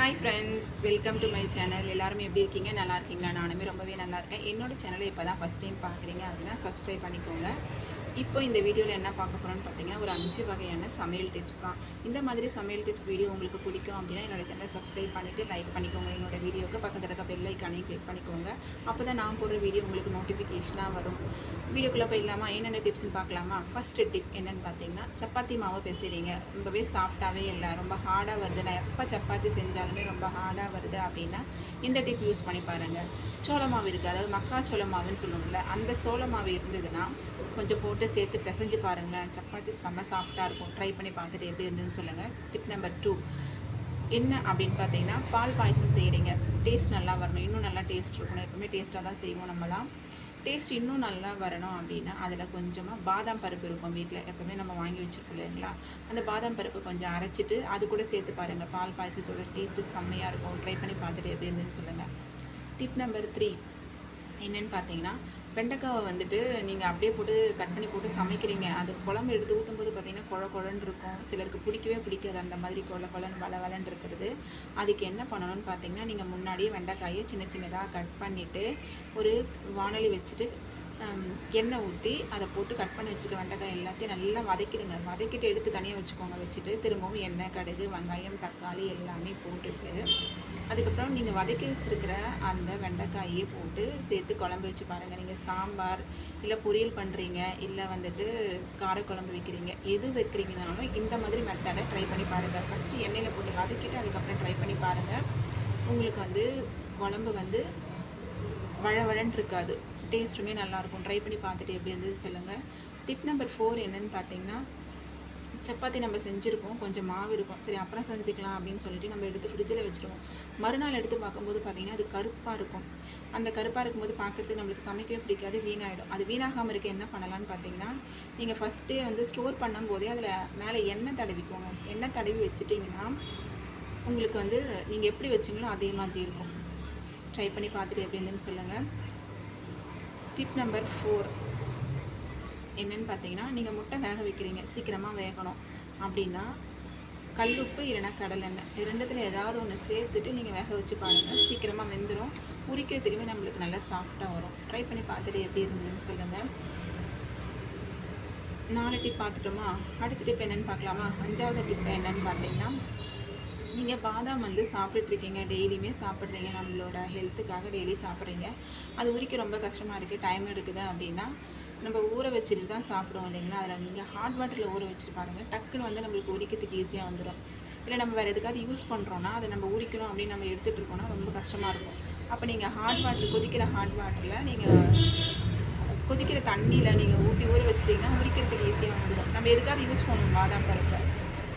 Hi friends, welcome to my channel. எல்லாருமே எப்படி இருக்கீங்க? நல்லா இருக்கீங்களா? நானுமே ரொம்பவே நல்லா இருக்கேன். என்னோடய சேனலை இப்போ தான் ஃபஸ்ட் டைம் பார்க்குறீங்க அப்படின்னா சப்ஸ்கிரைப் பண்ணிக்கோங்க. இப்போ இந்த வீடியோவில் என்ன பார்க்க போகிறோன்னு பார்த்தீங்கன்னா, ஒரு 5 வகையான சமையல் டிப்ஸ் தான். இந்த மாதிரி சமையல் டிப்ஸ் வீடியோ உங்களுக்கு பிடிக்கும் அப்படின்னா என்னோடய சேனலை சப்ஸ்கிரைப் பண்ணிவிட்டு லைக் பண்ணிக்கோங்க. என்னோடய வீடியோவுக்கு பக்கத்தில் இருக்க பெல் ஐக்கானையும் கிளிக் பண்ணிக்கோங்க. அப்போ தான் நான் போடுற வீடியோ உங்களுக்கு நோட்டிஃபிகேஷனாக வரும். வீடியோக்குள்ளே போயிடலாமா? என்னென்ன டிப்ஸ்னு பார்க்கலாமா? ஃபஸ்ட்டு டிப் என்னென்னு பார்த்தீங்கன்னா, சப்பாத்தி மாவு பிசைறீங்க, ரொம்பவே சாஃப்டாகவே இல்லை, ரொம்ப ஹார்டாக வருது, நான் எப்போ சப்பாத்தி செஞ்சாலுமே ரொம்ப ஹார்டாக வருது அப்படின்னா இந்த டிப் யூஸ் பண்ணி பாருங்கள். சோள மாவு இருக்குது, அதாவது மக்காச்சோள மாவுன்னு சொல்லுவோம்ல, அந்த சோள மாவு இருந்ததுன்னா கொஞ்சம் போட்டு சேர்த்து பிசைஞ்சு பாருங்களேன், சப்பாத்தி செம்ம சாஃப்டாக இருக்கும். ட்ரை பண்ணி பார்த்துட்டு எப்படி இருந்ததுன்னு சொல்லுங்கள். டிப் நம்பர் 2 என்ன அப்படின்னு பார்த்தீங்கன்னா, பால் பாயசம் செய்கிறீங்க, டேஸ்ட் நல்லா வரணும், இன்னும் நல்லா டேஸ்ட் இருக்கணும். எப்பவுமே டேஸ்ட்டாக தான் செய்வோம் நம்மலாம். டேஸ்ட் இன்னும் நல்லா வரணும் அப்படின்னா அதில் கொஞ்சமாக பாதாம் பருப்பு இருக்கும் வீட்டில், எப்போவுமே நம்ம வாங்கி வச்சுருக்கோம் இல்லைங்களா, அந்த பாதாம் பருப்பு கொஞ்சம் அரைச்சிட்டு அது கூட சேர்த்து பாருங்கள். பால் பாயசத்தோட டேஸ்ட்டு செம்மையாக இருக்கும். ட்ரை பண்ணி பார்த்துட்டு எப்படி இருந்துன்னு சொல்லுங்கள். டிப் நம்பர் 3 என்னென்னு பார்த்தீங்கன்னா, வெண்டைக்காவை வந்துட்டு நீங்கள் அப்படியே போட்டு கட் பண்ணி போட்டு சமைக்கிறீங்க, அது குழம்பு எடுத்து ஊற்றும்போது பார்த்தீங்கன்னா குழ குழன்னு இருக்கும். சிலருக்கு பிடிக்கவே பிடிக்காது அந்த மாதிரி குழன்னு வளன்னு இருக்கிறது. அதுக்கு என்ன பண்ணணும்னு பார்த்தீங்கன்னா, நீங்கள் முன்னாடியே வெண்டைக்காயை சின்ன சின்னதாக கட் பண்ணிவிட்டு ஒரு வாணலி வச்சுட்டு எண்ணெய் ஊற்றி அதை போட்டு கட் பண்ணி வச்சுருக்க வெண்டைக்காய் எல்லாத்தையும் நல்லா வதக்கிடுங்க. வதக்கிட்டு எடுத்து தனியாக வச்சுக்கோங்க. வச்சுட்டு திரும்பவும் எண்ணெய், கடுகு, வெங்காயம், தக்காளி எல்லாமே போட்டுட்டு அதுக்கப்புறம் நீங்கள் வதக்கி வச்சுருக்கிற அந்த வெண்டைக்காயே போட்டு சேர்த்து குழம்பு வச்சு பாருங்கள். நீங்கள் சாம்பார் இல்லை பொரியல் பண்ணுறீங்க, இல்லை வந்துட்டு காரக்குழம்பு வைக்கிறீங்க, எது வைக்கிறீங்கனாலும் இந்த மாதிரி மெத்தடை ட்ரை பண்ணி பாருங்கள். ஃபஸ்ட்டு எண்ணெயில் போட்டு வதக்கிட்டு அதுக்கப்புறம் ட்ரை பண்ணி பாருங்கள். உங்களுக்கு வந்து குழம்பு வந்து வழவழன்னு இருக்காது, டேஸ்ட்டுமே நல்லாயிருக்கும். ட்ரை பண்ணி பார்த்துட்டு எப்படி இருந்தது சொல்லுங்கள். டிப் நம்பர் 4 என்னென்னு பார்த்தீங்கன்னா, சப்பாத்தி நம்ம செஞ்சுருப்போம், கொஞ்சம் மாவு இருக்கும், சரி அப்புறம் செஞ்சுக்கலாம் அப்படின்னு சொல்லிட்டு நம்ம எடுத்து ஃப்ரிட்ஜில் வச்சுருவோம். மறுநாள் எடுத்து பார்க்கும்போது பார்த்திங்கன்னா அது கருப்பாக இருக்கும். அந்த கருப்பாக இருக்கும்போது பார்க்குறதுக்கு நம்மளுக்கு சமைக்கவே பிடிக்காது, வீணாகிடும். அது வீணாகாமல் இருக்க என்ன பண்ணலான்னு பார்த்தீங்கன்னா, நீங்கள் ஃபஸ்ட்டே வந்து ஸ்டோர் பண்ணும்போதே அதில் மேலே எண்ணெய் தடவிக்கோங்க. எண்ணெய் தடவி வச்சுட்டிங்கன்னா உங்களுக்கு வந்து நீங்கள் எப்படி வச்சிங்களோ அதே மாதிரி இருக்கும். ட்ரை பண்ணி பார்த்துட்டு எப்படி இருந்துன்னு சொல்லுங்கள். டிப் நம்பர் 4 என்னென்னு பார்த்தீங்கன்னா, நீங்கள் முட்டை வேக வைக்கிறீங்க, சீக்கிரமாக வேகணும் அப்படின்னா கல்லுப்பு இல்லைனா கடலெண்ணெய், இது ரெண்டுத்தில் ஏதாவது ஒன்று சேர்த்துட்டு நீங்கள் வேக வச்சு பாருங்கள், சீக்கிரமாக வெந்துடும். உரிக்கிறதுக்குமே நம்மளுக்கு நல்லா சாஃப்டாக வரும். ட்ரை பண்ணி பார்த்துட்டு எப்படி இருந்ததுன்னு சொல்லுங்கள். 4 டிப் பார்த்துட்டோமா? அடுத்த டிப் என்னென்னு பார்க்கலாமா? 5வது டிப் என்னென்னு பார்த்தீங்கன்னா, நீங்கள் பாதாம் வந்து சாப்பிட்டுட்ருக்கீங்க, டெய்லியுமே சாப்பிட்றீங்க, நம்மளோட ஹெல்த்துக்காக டெய்லி சாப்பிட்றீங்க, அது உரிக்க ரொம்ப கஷ்டமாக இருக்குது, டைம் எடுக்குது அப்படின்னா நம்ம ஊற வச்சுட்டு தான் சாப்பிடுவோம் இல்லைங்களா, அதில் நீங்கள் ஹாட் வாட்டரில் ஊற வச்சுட்டு பாருங்கள், டக்குன்னு வந்து நம்மளுக்கு உரிக்கிறதுக்கு ஈஸியாக வந்துடும். இல்லை நம்ம வேறு எதுக்காவது யூஸ் பண்ணுறோன்னா அதை நம்ம உரிக்கணும் அப்படின்னு நம்ம எடுத்துகிட்டு இருக்கோன்னா ரொம்ப கஷ்டமாக இருக்கும். அப்போ நீங்கள் ஹாட் வாட்டர், கொதிக்கிற ஹாட் வாட்டரில் நீங்கள் கொதிக்கிற தண்ணியில் நீங்கள் ஊற்றி ஊற வச்சுட்டிங்கன்னா உரிக்கிறதுக்கு ஈஸியாக வந்துடும். நம்ம எதுக்காவது யூஸ் பண்ணுவோம் பாதாம் பருப்பை,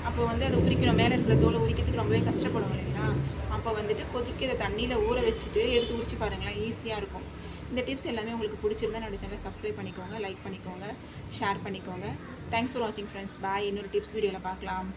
அப்போ வந்து அதை உரிக்கணும், மேலே இருக்கிற தோலை உரிக்கிறதுக்கு ரொம்பவே கஷ்டப்படுவோம் இல்லைங்களா, அப்போ வந்துட்டு கொதிக்கிற தண்ணியில் ஊற வச்சுட்டு எடுத்து உரிச்சு பாருங்களேன், ஈஸியாக இருக்கும். இந்த டிப்ஸ் எல்லாமே உங்களுக்கு பிடிச்சிருந்தா என்னோட சேனலை சப்ஸ்கிரைப் பண்ணிக்கோங்க, லைக் பண்ணிக்கோங்க, ஷேர் பண்ணிக்கோங்க. தேங்க்ஸ் ஃபார் வாட்சிங் ஃப்ரெண்ட்ஸ். பாய். இன்னொரு டிப்ஸ் வீடியோவில் பார்க்கலாம்.